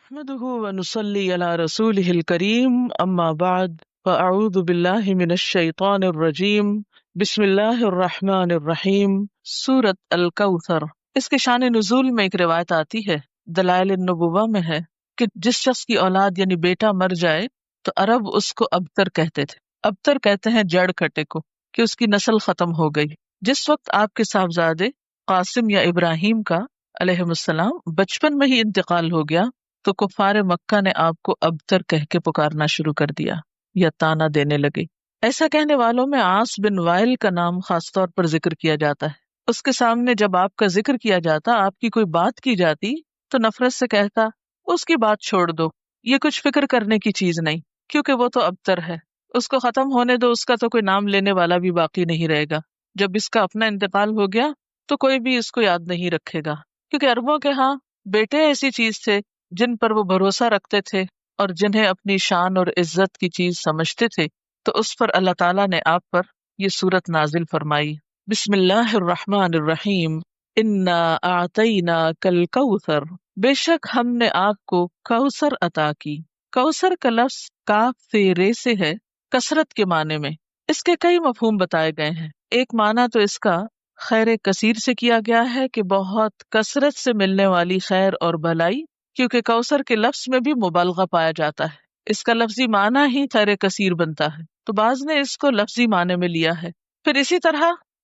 نحمده ونصلي على رسوله الكريم اما بعد فاعوذ بالله من الشیطان الرجیم بسم اللہ الرحمن الرحیم سورۃ الکوثر۔ اس کے شان نزول میں ایک روایت آتی ہے، دلائل النبوہ میں ہے کہ جس شخص کی اولاد یعنی بیٹا مر جائے تو عرب اس کو ابتر کہتے تھے۔ ابتر کہتے ہیں جڑ کٹے کو، کہ اس کی نسل ختم ہو گئی۔ جس وقت آپ کے صاحبزادے قاسم یا ابراہیم کا علیہ السلام بچپن میں ہی انتقال ہو گیا تو کفار مکہ نے آپ کو ابتر کہہ کے پکارنا شروع کر دیا یا تانا دینے لگے۔ ایسا کہنے والوں میں عاص بن وائل کا نام خاص طور پر ذکر کیا جاتا ہے۔ اس کے سامنے جب آپ کا ذکر کیا جاتا، آپ کی کوئی بات کی جاتی تو نفرت سے کہتا اس کی بات چھوڑ دو، یہ کچھ فکر کرنے کی چیز نہیں، کیونکہ وہ تو ابتر ہے، اس کو ختم ہونے دو، اس کا تو کوئی نام لینے والا بھی باقی نہیں رہے گا۔ جب اس کا اپنا انتقال ہو گیا تو کوئی بھی اس کو یاد نہیں رکھے گا، کیونکہ عربوں کے ہاں بیٹے ایسی چیز تھے جن پر وہ بھروسہ رکھتے تھے اور جنہیں اپنی شان اور عزت کی چیز سمجھتے تھے، تو اس پر اللہ تعالیٰ نے آپ پر یہ سورت نازل فرمائی۔ بسم اللہ الرحمن الرحیم، انا اعطیناک الکوثر، بے شک ہم نے آپ کو کوثر عطا کی۔ کوثر کا لفظ کاف سے رے سے ہے، کثرت کے معنی میں۔ اس کے کئی مفہوم بتائے گئے ہیں۔ ایک معنی تو اس کا خیر کثیر سے کیا گیا ہے کہ بہت کثرت سے ملنے والی خیر اور بھلائی، کیونکہ کوثر کے لفظ میں بھی مبالغہ پایا جاتا ہے، اس کا لفظی معنی ہی خیر کثیر بنتا ہے، تو بعض نے اس کو لفظی معنی میں لیا ہے۔ پھر اسی طرح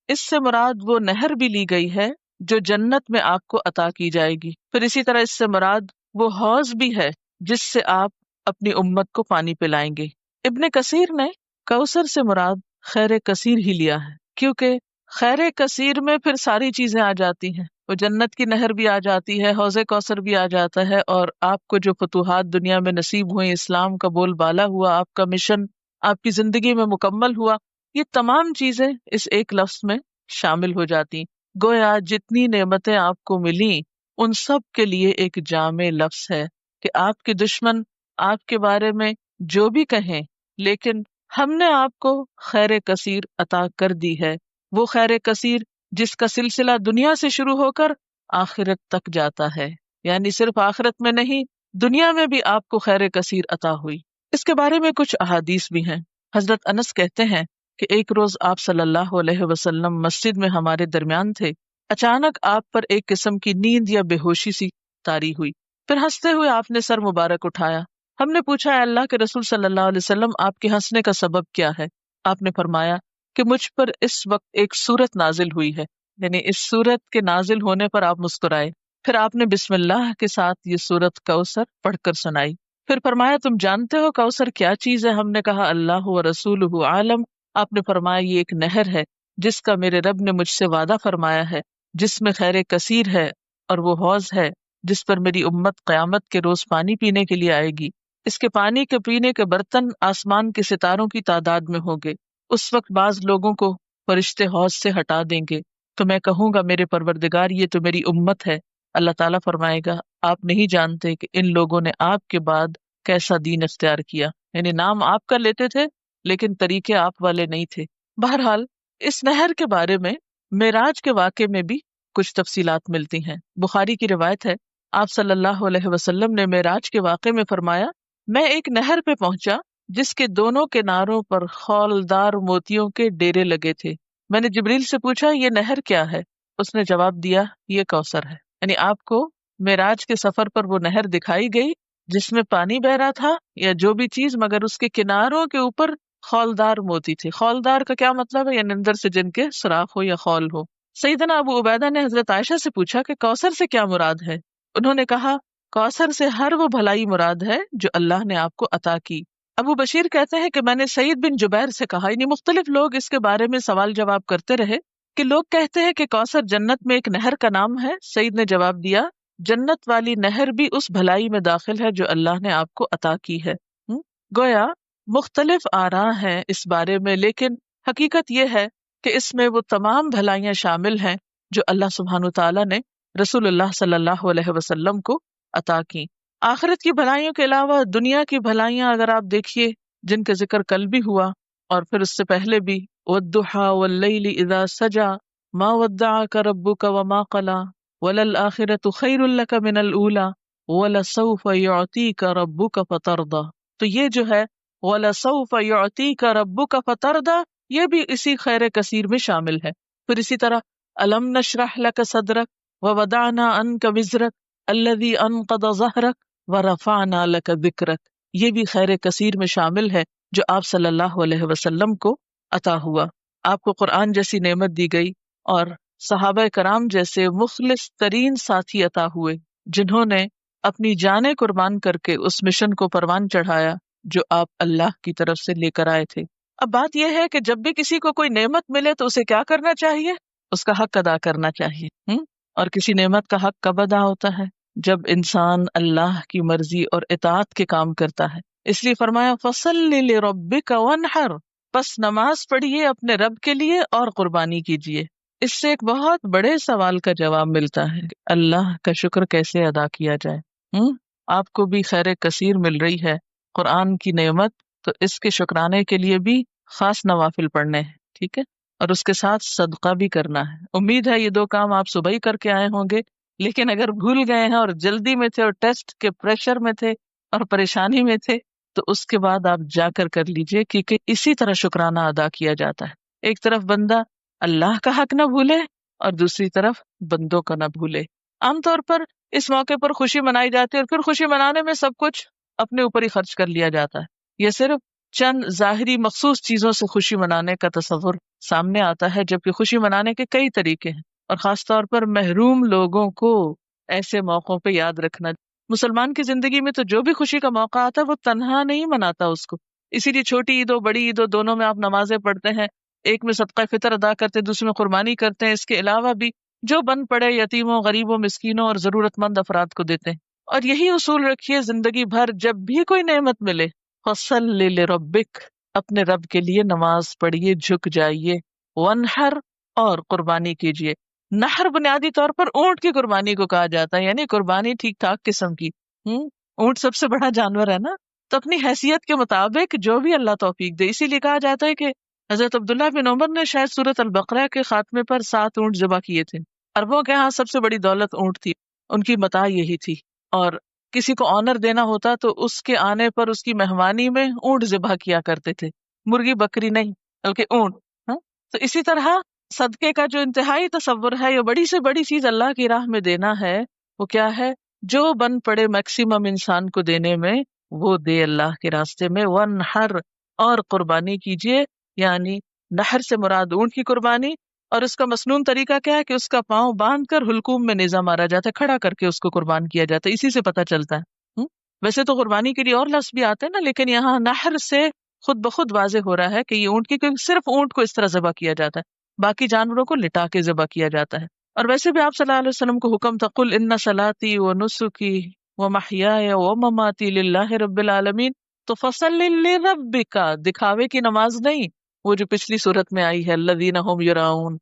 اس سے مراد وہ نہر بھی لی گئی ہے جو جنت میں آپ کو عطا کی جائے گی۔ پھر اسی طرح اس سے مراد وہ حوض بھی ہے جس سے آپ اپنی امت کو پانی پلائیں گے۔ ابن کثیر نے کوثر سے مراد خیر کثیر ہی لیا ہے، کیونکہ خیر کثیر میں پھر ساری چیزیں آ جاتی ہیں، وہ جنت کی نہر بھی آ جاتی ہے، حوض کوثر بھی آ جاتا ہے، اور آپ کو جو فتوحات دنیا میں نصیب ہوئے، اسلام کا بول بالا ہوا، آپ کا مشن آپ کی زندگی میں مکمل ہوا، یہ تمام چیزیں اس ایک لفظ میں شامل ہو جاتی۔ گویا جتنی نعمتیں آپ کو ملیں ان سب کے لیے ایک جامع لفظ ہے کہ آپ کے دشمن آپ کے بارے میں جو بھی کہیں، لیکن ہم نے آپ کو خیر کثیر عطا کر دی ہے، وہ خیر کثیر جس کا سلسلہ دنیا سے شروع ہو کر آخرت تک جاتا ہے، یعنی صرف آخرت میں نہیں دنیا میں بھی آپ کو خیر کثیر عطا ہوئی۔ اس کے بارے میں کچھ احادیث بھی ہیں۔ حضرت انس کہتے ہیں کہ ایک روز آپ صلی اللہ علیہ وسلم مسجد میں ہمارے درمیان تھے، اچانک آپ پر ایک قسم کی نیند یا بے ہوشی سی طاری ہوئی، پھر ہنستے ہوئے آپ نے سر مبارک اٹھایا۔ ہم نے پوچھا، اے اللہ کے رسول صلی اللہ علیہ وسلم، آپ کے ہنسنے کا سبب کیا ہے؟ آپ نے فرمایا کہ مجھ پر اس وقت ایک سورت نازل ہوئی ہے، یعنی اس سورت کے نازل ہونے پر آپ مسکرائے۔ پھر آپ نے بسم اللہ کے ساتھ یہ سورت کوثر پڑھ کر سنائی، پھر فرمایا تم جانتے ہو کوثر کیا چیز ہے؟ ہم نے کہا اللہ و رسولہ عالم۔ آپ نے فرمایا یہ ایک نہر ہے جس کا میرے رب نے مجھ سے وعدہ فرمایا ہے، جس میں خیر کثیر ہے، اور وہ حوض ہے جس پر میری امت قیامت کے روز پانی پینے کے لیے آئے گی۔ اس کے پانی کے پینے کے برتن آسمان کے ستاروں کی تعداد میں ہوں گے۔ اس وقت بعض لوگوں کو فرشتے حوض سے ہٹا دیں گے تو میں کہوں گا میرے پروردگار یہ تو میری امت ہے۔ اللہ تعالیٰ فرمائے گا آپ نہیں جانتے کہ ان لوگوں نے آپ کے بعد کیسا دین اختیار کیا، یعنی نام آپ کا لیتے تھے لیکن طریقے آپ والے نہیں تھے۔ بہرحال اس نہر کے بارے میں معراج کے واقعے میں بھی کچھ تفصیلات ملتی ہیں۔ بخاری کی روایت ہے، آپ صلی اللہ علیہ وسلم نے معراج کے واقعے میں فرمایا، میں ایک نہر پہ پہنچا جس کے دونوں کناروں پر خولدار موتیوں کے ڈیرے لگے تھے۔ میں نے جبریل سے پوچھا یہ نہر کیا ہے؟ اس نے جواب دیا یہ کوثر ہے۔ یعنی آپ کو معراج کے سفر پر وہ نہر دکھائی گئی جس میں پانی بہ رہا تھا یا جو بھی چیز، مگر اس کے کناروں کے اوپر خولدار موتی تھے۔ خولدار کا کیا مطلب ہے؟ یعنی اندر سے جن کے سوراخ ہو یا خول ہو۔ سیدنا ابو عبیدہ نے حضرت عائشہ سے پوچھا کہ کوثر سے کیا مراد ہے؟ انہوں نے کہا کوثر سے ہر وہ بھلائی مراد ہے جو اللہ نے آپ کو عطا کی۔ ابو بشیر کہتے ہیں کہ میں نے سعید بن جبیر سے کہا، یعنی مختلف لوگ اس کے بارے میں سوال جواب کرتے رہے کہ لوگ کہتے ہیں کہ کوثر جنت میں ایک نہر کا نام ہے۔ سعید نے جواب دیا جنت والی نہر بھی اس بھلائی میں داخل ہے جو اللہ نے آپ کو عطا کی ہے۔ گویا مختلف آراء ہیں اس بارے میں، لیکن حقیقت یہ ہے کہ اس میں وہ تمام بھلائیاں شامل ہیں جو اللہ سبحانہ تعالیٰ نے رسول اللہ صلی اللہ علیہ وسلم کو عطا کی۔ آخرت کی بھلائیوں کے علاوہ دنیا کی بھلائیاں اگر آپ دیکھیے جن کا ذکر کل بھی ہوا اور پھر اس سے پہلے بھی، وَالضُّحَىٰ وَاللَّيْلِ إِذَا سَجَىٰ مَا وَدَّعَكَ رَبُّكَ وَمَا قَلَىٰ وَلَلْآخِرَةُ خَيْرٌ لَكَ مِنَ الْأُولَىٰ وَلَسَوْفَ يُعْطِيكَ رَبُّكَ فَتَرْضَى، تو یہ جو ہے وَلَسَوْفَ يُعْطِيكَ رَبُّكَ فَتَرْضَى، یہ بھی اسی خیر کثیر میں شامل ہے۔ پھر اسی طرح أَلَمْ نَشْرَحْ لَكَ صَدْرَكَ وَوَضَعْنَا عَنْكَ وِزْرَكَ الَّذِي أَنقَضَ ظَهْرَكَ وَرَفَعْنَا لَكَ ذِكْرَكَ، یہ بھی خیر کثیر میں شامل ہے جو آپ صلی اللہ علیہ وسلم کو عطا ہوا۔ آپ کو قرآن جیسی نعمت دی گئی اور صحابہ کرام جیسے مخلص ترین ساتھی عطا ہوئے جنہوں نے اپنی جانیں قربان کر کے اس مشن کو پروان چڑھایا جو آپ اللہ کی طرف سے لے کر آئے تھے۔ اب بات یہ ہے کہ جب بھی کسی کو کوئی نعمت ملے تو اسے کیا کرنا چاہیے؟ اس کا حق ادا کرنا چاہیے۔ اور کسی نعمت کا حق کب ادا ہوتا ہے؟ جب انسان اللہ کی مرضی اور اطاعت کے کام کرتا ہے۔ اس لیے فرمایا فَصَلِّ لِرَبِّكَ وَانْحَرْ، بس نماز پڑھیے اپنے رب کے لیے اور قربانی کیجیے۔ اس سے ایک بہت بڑے سوال کا جواب ملتا ہے کہ اللہ کا شکر کیسے ادا کیا جائے۔ آپ کو بھی خیر کثیر مل رہی ہے قرآن کی نعمت، تو اس کے شکرانے کے لیے بھی خاص نوافل پڑھنے ہیں، ٹھیک ہے، اور اس کے ساتھ صدقہ بھی کرنا ہے۔ امید ہے یہ دو کام آپ صبح ہی کر کے آئے ہوں گے، لیکن اگر بھول گئے ہیں اور جلدی میں تھے اور ٹیسٹ کے پریشر میں تھے اور پریشانی میں تھے تو اس کے بعد آپ جا کر لیجئے، کیونکہ اسی طرح شکرانہ ادا کیا جاتا ہے۔ ایک طرف بندہ اللہ کا حق نہ بھولے اور دوسری طرف بندوں کا نہ بھولے۔ عام طور پر اس موقع پر خوشی منائی جاتی ہے اور پھر خوشی منانے میں سب کچھ اپنے اوپر ہی خرچ کر لیا جاتا ہے۔ یہ صرف چند ظاہری مخصوص چیزوں سے خوشی منانے کا تصور سامنے آتا ہے، جبکہ خوشی منانے کے کئی طریقے ہیں، اور خاص طور پر محروم لوگوں کو ایسے موقعوں پہ یاد رکھنا۔ مسلمان کی زندگی میں تو جو بھی خوشی کا موقع آتا ہے وہ تنہا نہیں مناتا اس کو، اسی لیے چھوٹی عید ہو بڑی عید ہو دونوں میں آپ نمازیں پڑھتے ہیں، ایک میں صدقہ فطر ادا کرتے ہیں، دوسرے میں قربانی کرتے ہیں، اس کے علاوہ بھی جو بن پڑے یتیموں غریبوں مسکینوں اور ضرورت مند افراد کو دیتے ہیں۔ اور یہی اصول رکھیے زندگی بھر، جب بھی کوئی نعمت ملے فَصَلِّ لِرَبِّكَ، اپنے رب کے لیے نماز پڑھیے، جھک جائیے، وَانْحَرْ، اور قربانی کیجیے۔ نحر بنیادی طور پر اونٹ کی قربانی کو کہا جاتا ہے، یعنی قربانی ٹھیک ٹھاک قسم کی۔ اونٹ سب سے بڑا جانور ہے نا، تو اپنی حیثیت کے مطابق جو بھی اللہ توفیق دے۔ اسی لیے کہا جاتا ہے کہ حضرت عبداللہ بن عمر نے شاید سورۃ البقرہ کے خاتمے پر 7 اونٹ ذبح کیے تھے۔ عربوں کے ہاں سب سے بڑی دولت اونٹ تھی، ان کی متاع یہی تھی، اور کسی کو آنر دینا ہوتا تو اس کے آنے پر اس کی مہمانی میں اونٹ ذبح کیا کرتے تھے، مرغی بکری نہیں بلکہ اونٹ۔ تو اسی طرح صدقے کا جو انتہائی تصور ہے، یہ بڑی سے بڑی چیز اللہ کی راہ میں دینا ہے، وہ کیا ہے؟ جو بن پڑے میکسیمم انسان کو دینے میں وہ دے اللہ کے راستے میں۔ وَانْحَرْ، اور قربانی کیجیے، یعنی نحر سے مراد اونٹ کی قربانی، اور اس کا مسنون طریقہ کیا ہے کہ اس کا پاؤں باندھ کر حلقوم میں نیزہ مارا جاتا ہے، کھڑا کر کے اس کو قربان کیا جاتا ہے، اسی سے پتہ چلتا ہے۔ ویسے تو قربانی کے لیے اور لفظ بھی آتے ہیں نا، لیکن یہاں نحر سے خود بخود واضح ہو رہا ہے کہ یہ اونٹ کی، کیونکہ صرف اونٹ کو اس طرح ذبح کیا جاتا ہے، باقی جانوروں کو لٹا کے ذبح کیا جاتا ہے۔ اور ویسے بھی آپ صلی اللہ علیہ وسلم کو حکم تھا قُلْ إِنَّ صَلَاتِي وَنُسُكِي وَمَحْيَايَ وَمَمَاتِي لِلَّهِ رَبِّ الْعَالَمِينَ، تو فَصَلِّ لِرَبِّكَ، دکھاوے کی نماز نہیں، وہ جو پچھلی صورت میں آئی ہے الَّذِينَ هُمْ يُرَاءُونَ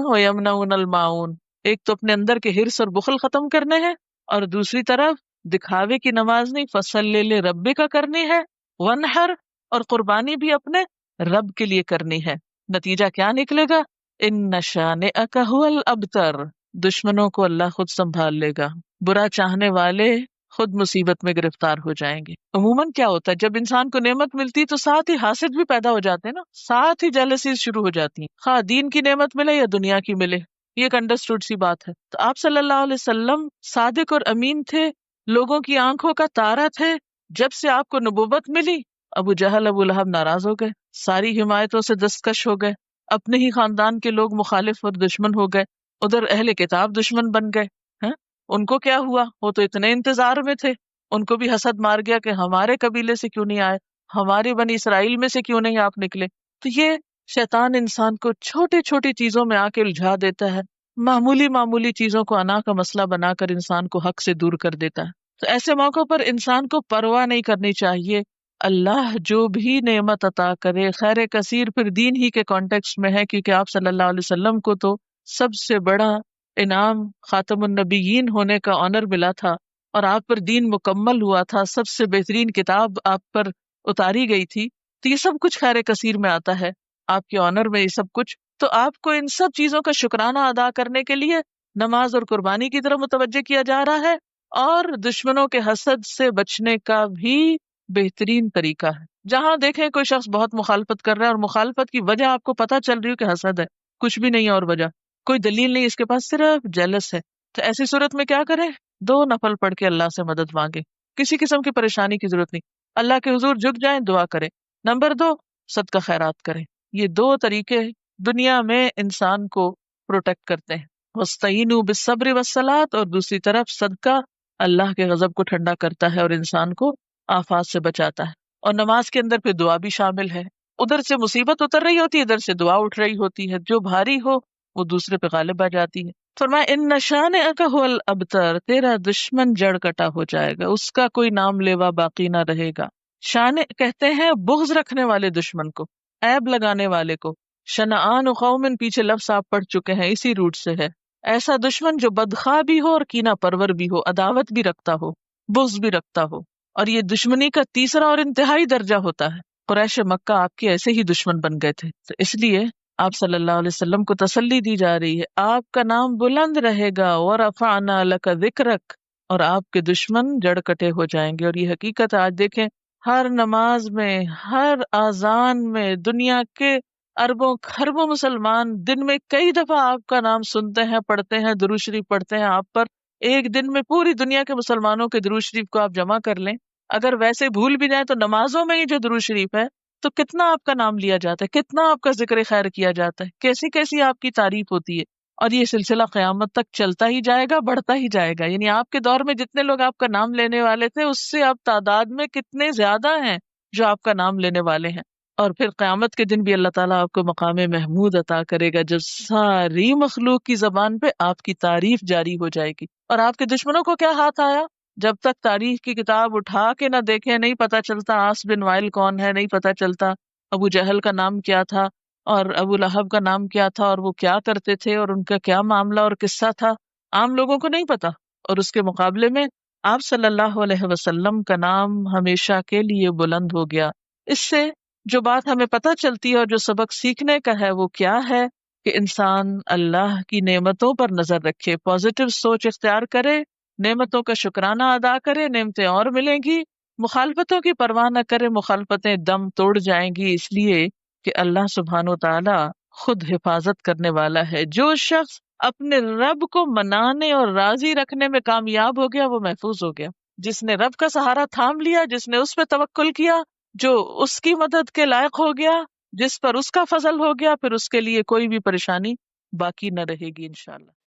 وَيَمْنَعُونَ الْمَاعُونَ، ایک تو اپنے اندر کے حرص اور بخل ختم کرنے ہیں، اور دوسری طرف دکھاوے کی نماز نہیں، فَصَلِّ لِرَبِّكَ کرنی ہے، وَانْحَرْ، اور قربانی بھی اپنے رب کے لیے کرنی ہے۔ نتیجہ کیا نکلے گا؟ إِنَّ شَانِئَكَ هُوَ الْأَبْتَرُ، دشمنوں کو اللہ خود سنبھال لے گا، برا چاہنے والے خود مصیبت میں گرفتار ہو جائیں گے۔ عموماً کیا ہوتا ہے جب انسان کو نعمت ملتی تو ساتھ ہی حاسد بھی پیدا ہو جاتے ہیں نا، ساتھ ہی جیلسیز شروع ہو جاتی ہیں، خواہ دین کی نعمت ملے یا دنیا کی ملے، یہ ایک انڈرسٹوڈ سی بات ہے۔ تو آپ صلی اللہ علیہ وسلم صادق اور امین تھے، لوگوں کی آنکھوں کا تارا تھے۔ جب سے آپ کو نبوت ملی، ابو جہل ابو لہب ناراض ہو گئے، ساری حمایتوں سے دستکش ہو گئے، اپنے ہی خاندان کے لوگ مخالف اور دشمن ہو گئے، ادھر اہل کتاب دشمن بن گئے ہیں۔ ان کو کیا ہوا؟ وہ تو اتنے انتظار میں تھے، ان کو بھی حسد مار گیا کہ ہمارے قبیلے سے کیوں نہیں آئے، ہماری بنی اسرائیل میں سے کیوں نہیں آپ نکلے۔ تو یہ شیطان انسان کو چھوٹی چھوٹی چیزوں میں آ کے الجھا دیتا ہے، معمولی معمولی چیزوں کو انا کا مسئلہ بنا کر انسان کو حق سے دور کر دیتا ہے۔ تو ایسے موقع پر انسان کو پرواہ نہیں کرنی چاہیے، اللہ جو بھی نعمت عطا کرے، خیر کثیر پھر دین ہی کے کانٹیکسٹ میں ہے، کیونکہ آپ صلی اللہ علیہ وسلم کو تو سب سے بڑا انعام خاتم النبیین ہونے کا آنر ملا تھا، اور آپ پر دین مکمل ہوا تھا، سب سے بہترین کتاب آپ پر اتاری گئی تھی، تو یہ سب کچھ خیر کثیر میں آتا ہے، آپ کے آنر میں یہ سب کچھ۔ تو آپ کو ان سب چیزوں کا شکرانہ ادا کرنے کے لیے نماز اور قربانی کی طرف متوجہ کیا جا رہا ہے، اور دشمنوں کے حسد سے بچنے کا بھی بہترین طریقہ ہے. جہاں دیکھیں کوئی شخص بہت مخالفت کر رہا ہے اور مخالفت کی وجہ آپ کو پتہ چل رہی ہو کہ حسد ہے، کچھ بھی نہیں ہے اور وجہ کوئی دلیل نہیں، اس کے پاس صرف جیلس ہے، تو ایسی صورت میں کیا کریں؟ 2 نفل پڑھ کے اللہ سے مدد مانگے. کسی قسم کی پریشانی کی ضرورت نہیں، اللہ کے حضور جھک جائیں، دعا کریں. نمبر 2، صدقہ خیرات کریں. یہ 2 طریقے دنیا میں انسان کو پروٹیکٹ کرتے ہیں. وَاسْتَعِینُوا بِالصَّبْرِ وَالصَّلَاةِ، اور دوسری طرف صدقہ اللہ کے غضب کو ٹھنڈا کرتا ہے اور انسان کو آفات سے بچاتا ہے. اور نماز کے اندر پھر دعا بھی شامل ہے. ادھر سے مصیبت اتر رہی ہوتی ہے، ادھر سے دعا اٹھ رہی ہوتی ہے، جو بھاری ہو وہ دوسرے پہ غالب آ جاتی ہے. فرمایا ان شانئک ھو الابتر، تیرا دشمن جڑ کٹا ہو جائے گا، اس کا کوئی نام لیوا باقی نہ رہے گا. شانے کہتے ہیں بغض رکھنے والے دشمن کو، عیب لگانے والے کو. شنآن قوم، پیچھے لفظ آپ پڑھ چکے ہیں، اسی روٹ سے ہے. ایسا دشمن جو بدخواہ بھی ہو اور کینہ پرور بھی ہو، عداوت بھی رکھتا ہو، بغض بھی رکھتا ہو. اور یہ دشمنی کا تیسرا اور انتہائی درجہ ہوتا ہے. قریش مکہ آپ کے ایسے ہی دشمن بن گئے تھے، تو اس لیے آپ صلی اللہ علیہ وسلم کو تسلی دی جا رہی ہے، آپ کا نام بلند رہے گا. وَرَفَعْنَا لَكَ ذِكْرَكَ، اور آپ کے دشمن جڑ کٹے ہو جائیں گے. اور یہ حقیقت آج دیکھیں ہر نماز میں، ہر اذان میں، دنیا کے اربوں خربوں مسلمان دن میں کئی دفعہ آپ کا نام سنتے ہیں، پڑھتے ہیں، درود شریف پڑھتے ہیں آپ پر. ایک دن میں پوری دنیا کے مسلمانوں کے درود شریف کو آپ جمع کر لیں، اگر ویسے بھول بھی جائیں تو نمازوں میں ہی جو درود شریف ہے تو کتنا آپ کا نام لیا جاتا ہے، کتنا آپ کا ذکر خیر کیا جاتا ہے، کیسی کیسی آپ کی تعریف ہوتی ہے. اور یہ سلسلہ قیامت تک چلتا ہی جائے گا، بڑھتا ہی جائے گا. یعنی آپ کے دور میں جتنے لوگ آپ کا نام لینے والے تھے اس سے اب تعداد میں کتنے زیادہ ہیں جو آپ کا نام لینے والے ہیں. اور پھر قیامت کے دن بھی اللہ تعالیٰ آپ کو مقام محمود عطا کرے گا جب ساری مخلوق کی زبان پہ آپ کی تعریف جاری ہو جائے گی. اور آپ کے دشمنوں کو کیا ہاتھ آیا؟ جب تک تاریخ کی کتاب اٹھا کے نہ دیکھیں نہیں پتا چلتا عاص بن وائل کون ہے، نہیں پتا چلتا ابو جہل کا نام کیا تھا اور ابو لہب کا نام کیا تھا اور وہ کیا کرتے تھے اور ان کا کیا معاملہ اور قصہ تھا، عام لوگوں کو نہیں پتا. اور اس کے مقابلے میں آپ صلی اللہ علیہ وسلم کا نام ہمیشہ کے لیے بلند ہو گیا. اس سے جو بات ہمیں پتہ چلتی ہے اور جو سبق سیکھنے کا ہے وہ کیا ہے کہ انسان اللہ کی نعمتوں پر نظر رکھے، پازیٹو سوچ اختیار کرے، نعمتوں کا شکرانہ ادا کرے، نعمتیں اور ملیں گی. مخالفتوں کی پرواہ نہ کرے، مخالفتیں دم توڑ جائیں گی، اس لیے کہ اللہ سبحانہ و تعالی خود حفاظت کرنے والا ہے. جو شخص اپنے رب کو منانے اور راضی رکھنے میں کامیاب ہو گیا وہ محفوظ ہو گیا. جس نے رب کا سہارا تھام لیا، جس نے اس پہ توکل کیا، جو اس کی مدد کے لائق ہو گیا، جس پر اس کا فضل ہو گیا، پھر اس کے لیے کوئی بھی پریشانی باقی نہ رہے گی انشاءاللہ.